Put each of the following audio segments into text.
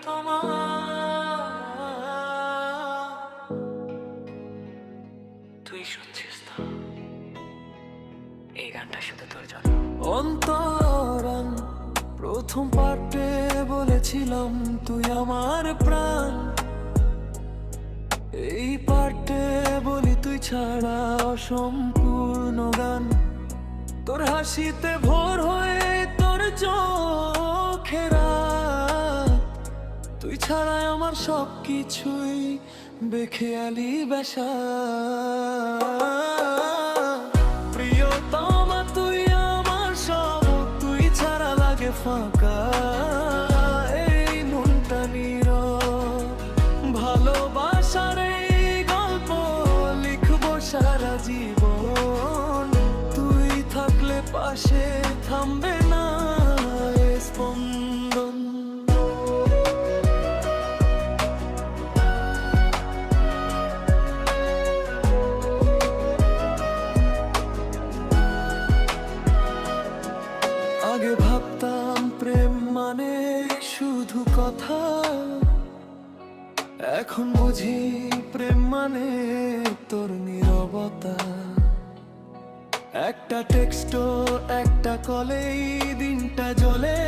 প্রিয়তমা, তুই শুনছিস তো? এই গানটা শুধু তোর জন্য। অন্তরান প্রথম পার্টে বলেছিলাম তুই আমার প্রাণ, এই পার্টে বলি তুই ছাড়া অসম্পূর্ণ গান। তোর হাসিতে ভোর হয়ে তোর চোখে রাত, তুই ছাড়া আমার সব কিছুই বেখেয়ালি বেশা। প্রিয়তমা তুই আমার সব, তুই ছাড়া লাগে ফাঁকা এই মনটা নীরব। ভালোবাসার এই গল্প লিখবো সারা জীবন, তুই থাকলে পাশে থামবে না এ স্পন্দন। আগে ভাবতাম প্রেম মানে শুধু কথা, এখন বুঝি প্রেম মানে তোর নীরবতা। একটা টেক্সট একটা কলেই দিনটা জ্বলে,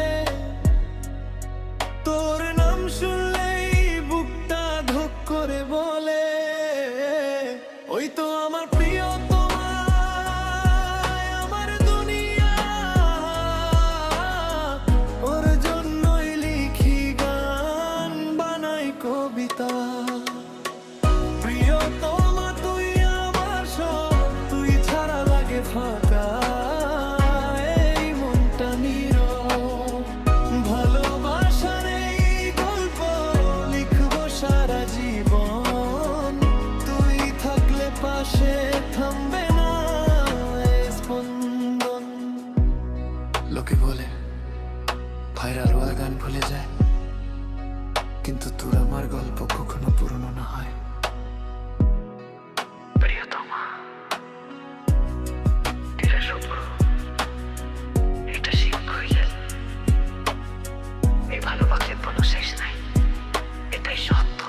তোর নাম শুনলেই বুকটা ধক করে বলে ওই তো আমার প্রিয়তমা, আমার দুনিয়া। ওর জন্যই লিখি গান বানাই কবিতা। প্রিয়তমা তুই আমার সব, তুই ছাড়া লাগে ফাঁকা এই মনটা নীরব। ভালোবাসার এই গল্প লিখবো সারা জীবন, তুই থাকলে পাশে থামবে না এ স্পন্দন। লোকে বলে ভাইরাল হওয়া গান ভুলে যায়, কিন্তু তোর আমার গল্প কখনো পুরনো না হয়। প্রিয়তমা, এটা সত্য, এটা শিখ হয়ে যায়। এই ভালোবাসার কোনো শেষ নাই, এটাই সত্য।